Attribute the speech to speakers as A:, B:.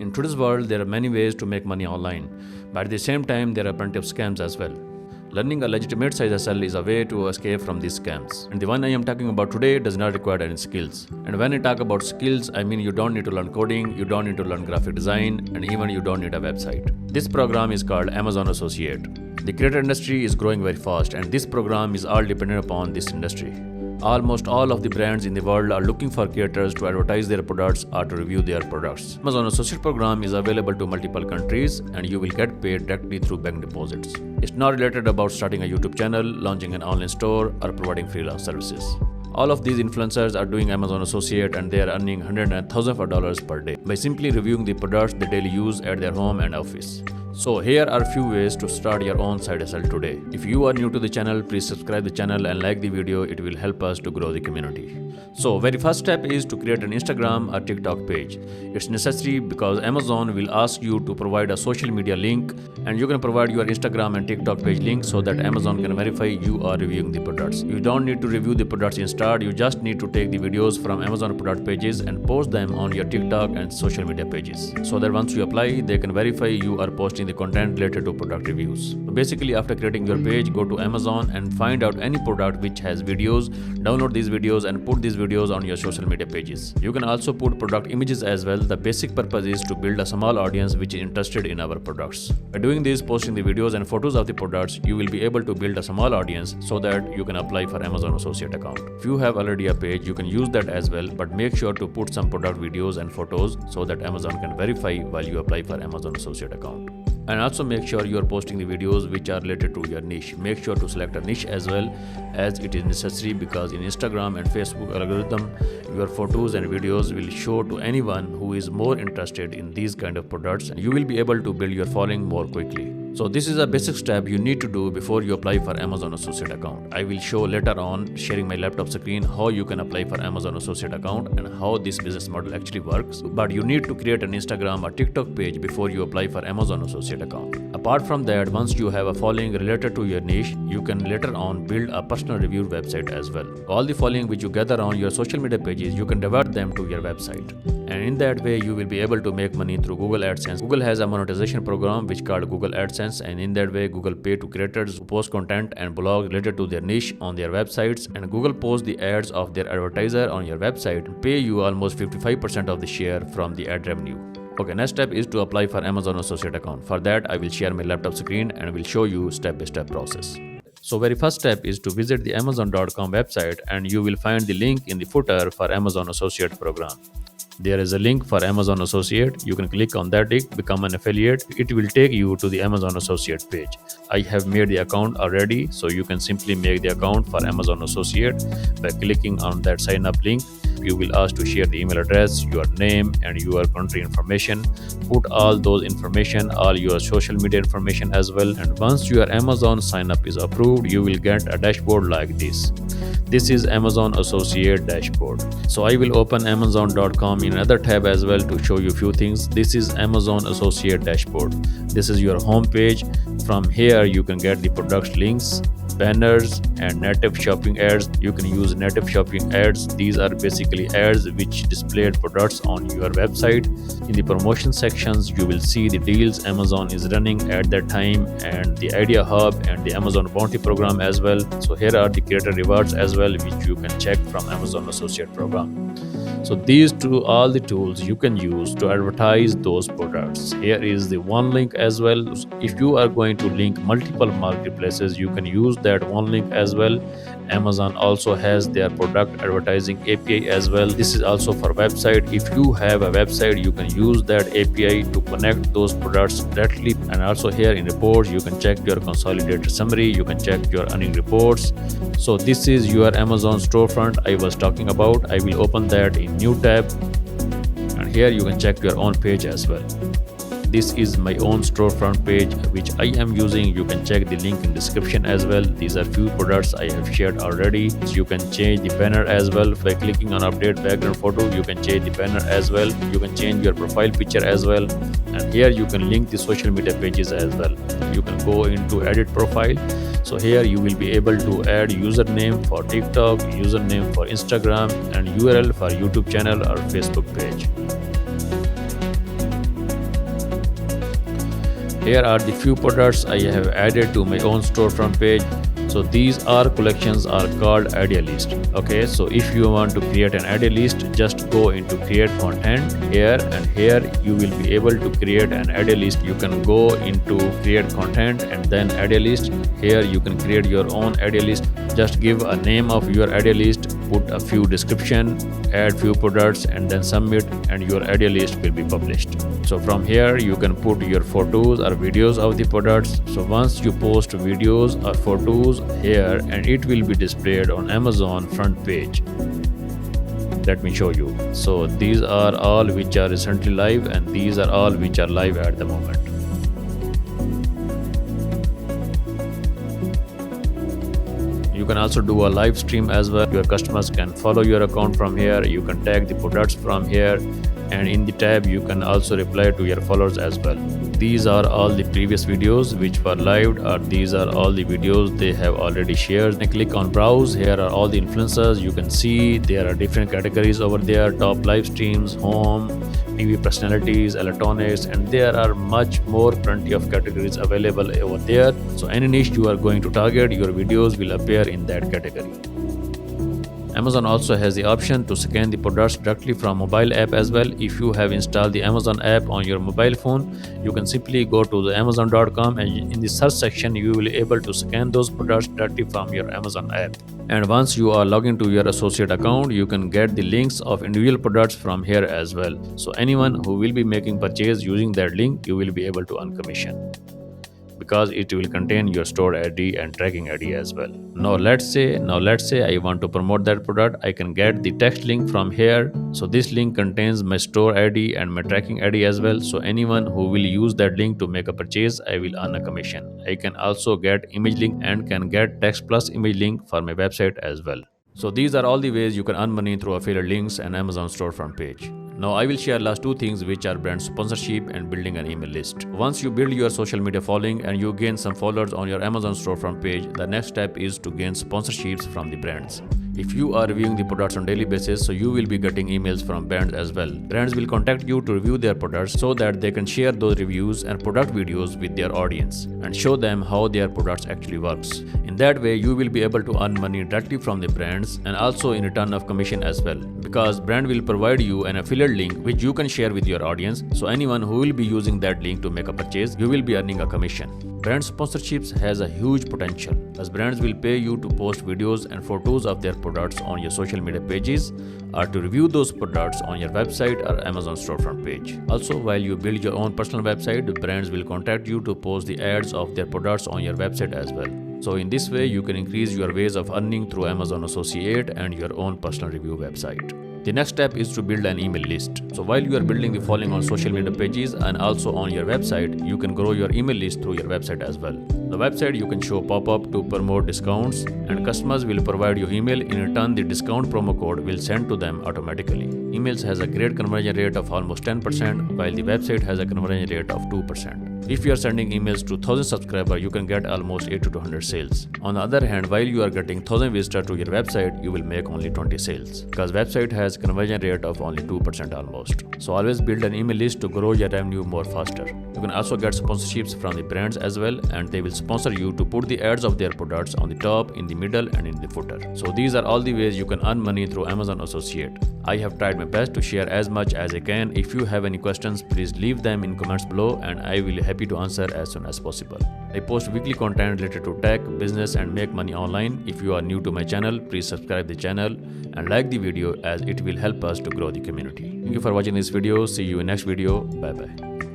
A: In today's world, there are many ways to make money online, but at the same time, there are plenty of scams as well. Learning a legitimate side hustle is a way to escape from these scams. And the one I am talking about today does not require any skills. And when I talk about skills, I mean you don't need to learn coding, you don't need to learn graphic design, and even you don't need a website. This program is called Amazon Associate. The creator industry is growing very fast, and this program is all dependent upon this industry. Almost all of the brands in the world are looking for creators to advertise their products or to review their products. Amazon Associate program is available to multiple countries and you will get paid directly through bank deposits. It's not related about starting a YouTube channel, launching an online store, or providing freelance services. All of these influencers are doing Amazon Associate and they are earning hundreds and thousands of dollars per day by simply reviewing the products they daily use at their home and office. So here are a few ways to start your own side hustle today. If you are new to the channel, please subscribe the channel and like the video. It will help us to grow the community. So very first step is to create an Instagram or TikTok page. It's necessary because Amazon will ask you to provide a social media link and you can provide your Instagram and TikTok page link so that Amazon can verify you are reviewing the products. You don't need to review the products in start, you just need to take the videos from Amazon product pages and post them on your TikTok and social media pages. So that once you apply, they can verify you are posting the content related to product reviews. So basically, after creating your page, go to Amazon and find out any product which has videos, download these videos and put these videos on your social media pages. You can also put product images as well. The basic purpose is to build a small audience which is interested in our products. By doing this, posting the videos and photos of the products, you will be able to build a small audience so that you can apply for Amazon Associate account. If you have already a page, you can use that as well, but make sure to put some product videos and photos so that Amazon can verify while you apply for Amazon Associate account. And also make sure you are posting the videos which are related to your niche. Make sure to select a niche as well, as it is necessary because in Instagram and Facebook algorithm, your photos and videos will show to anyone who is more interested in these kind of products and you will be able to build your following more quickly. So this is a basic step you need to do before you apply for Amazon Associate account. I will show later on sharing my laptop screen how you can apply for Amazon Associate account and how this business model actually works. But you need to create an Instagram or TikTok page before you apply for Amazon Associate account. Apart from that, once you have a following related to your niche, you can later on build a personal review website as well. All the following which you gather on your social media pages, you can divert them to your website. And in that way, you will be able to make money through Google AdSense. Google has a monetization program which called Google AdSense, and in that way, Google pay to creators who post content and blogs related to their niche on their websites, and Google posts the ads of their advertiser on your website and pay you almost 55% of the share from the ad revenue. Okay, next step is to apply for Amazon Associate account. For that, I will share my laptop screen and will show you step-by-step process. So very first step is to visit the Amazon.com website and you will find the link in the footer for Amazon Associate program. There is a link for Amazon Associate. You can click on that link, become an affiliate. It will take you to the Amazon Associate page. I have made the account already, so you can simply make the account for Amazon Associate by clicking on that sign up link. You will ask to share the email address, your name and your country information. Put all those information, all your social media information as well. And once your Amazon sign up is approved, you will get a dashboard like this. This is Amazon Associate dashboard. So I will open Amazon.com in another tab as well to show you few things. This is Amazon Associate dashboard. This is your home page. From here you can get the product links, banners and native shopping ads. You can use native shopping ads. These are basically ads which displayed products on your website. In the promotion sections, you will see the deals Amazon is running at that time and the Idea Hub and the Amazon Bounty program as well. So here are the creator rewards as well, which you can check from Amazon Associate program. So these all the tools you can use to advertise those products. Here is the one link as well. If you are going to link multiple marketplaces, you can use that one link as well. Amazon also has their product advertising API as well. This is also for website. If you have a website, you can use that API to connect those products directly. And also here in reports, you can check your consolidated summary. You can check your earning reports. So this is your Amazon storefront I was talking about. I will open that in new tab. And here you can check your own page as well. This is my own storefront page which I am using. You can check the link in description as well. These are few products I have shared already. So you can change the banner as well by clicking on update background photo. You can change the banner as well. You can change your profile picture as well. And here you can link the social media pages as well. You can go into edit profile. So here you will be able to add username for TikTok, username for Instagram and URL for YouTube channel or Facebook page. here are the few products I have added to my own storefront page. So these are collections are called idea list. Okay, so if you want to create an idea list, just go into create content here, and here you will be able to create an idea list. You can go into create content and then idea list. Here you can create your own idea list. Just give a name of your idea list, put a few description, add few products, and then submit, and your idea list will be published. So from here you can put your photos or videos of the products. So once you post videos or photos here, and it will be displayed on Amazon front page. Let me show you. So these are all which are recently live, and these are all which are live at the moment. You can also do a live stream as well. Your customers can follow your account from here. You can tag the products from here, and in the tab you can also reply to your followers as well. These are all the previous videos which were live, or these are all the videos they have already shared. And click on browse. Here are all the influencers. You can see there are different categories over there: top live streams, home, TV personalities, electronics, and there are much more, plenty of categories available over there. So any niche you are going to target, your videos will appear in that category. Amazon also has the option to scan the products directly from mobile app as well. If you have installed the Amazon app on your mobile phone, you can simply go to the amazon.com, and in the search section you will be able to scan those products directly from your Amazon app. And once you are logged into your associate account, you can get the links of individual products from here as well. So anyone who will be making purchase using that link, you will be able to earn commission, because it will contain your store ID and tracking ID as well. Now let's say I want to promote that product. I can get the text link from here. So this link contains my store ID and my tracking ID as well. So anyone who will use that link to make a purchase, I will earn a commission. I can also get image link and can get text plus image link for my website as well. So these are all the ways you can earn money through affiliate links and Amazon storefront page. Now I will share last two things, which are brand sponsorship and building an email list. Once you build your social media following and you gain some followers on your Amazon storefront page, the next step is to gain sponsorships from the brands. If you are reviewing the products on daily basis, so you will be getting emails from brands as well. Brands will contact you to review their products so that they can share those reviews and product videos with their audience and show them how their products actually works. In that way, you will be able to earn money directly from the brands and also in return of commission as well, because brand will provide you an affiliate link which you can share with your audience. So anyone who will be using that link to make a purchase, you will be earning a commission. Brand sponsorships has a huge potential, as brands will pay you to post videos and photos of their products on your social media pages, or to review those products on your website or Amazon storefront page. Also, while you build your own personal website, the brands will contact you to post the ads of their products on your website as well. So in this way, you can increase your ways of earning through Amazon Associate and your own personal review website. The next step is to build an email list. So while you are building the following on social media pages and also on your website, you can grow your email list through your website as well. The website you can show pop-up to promote discounts, and customers will provide you email. In return, the discount promo code will send to them automatically. Emails has a great conversion rate of almost 10%, while the website has a conversion rate of 2%. If you are sending emails to 1000 subscribers, you can get almost 80 to 200 sales. On the other hand, while you are getting 1000 visitors to your website, you will make only 20 sales, because website has conversion rate of only 2% almost. So always build an email list to grow your revenue more faster. You can also get sponsorships from the brands as well, and they will sponsor you to put the ads of their products on the top, in the middle, and in the footer. So these are all the ways you can earn money through Amazon Associate. I have tried my best to share as much as I can. If you have any questions, please leave them in comments below, and I will be happy to answer as soon as possible. I post weekly content related to tech, business, and make money online. If you are new to my channel, please subscribe the channel and like the video, as it will help us to grow the community. Thank you for watching this video. See you in next video. Bye bye.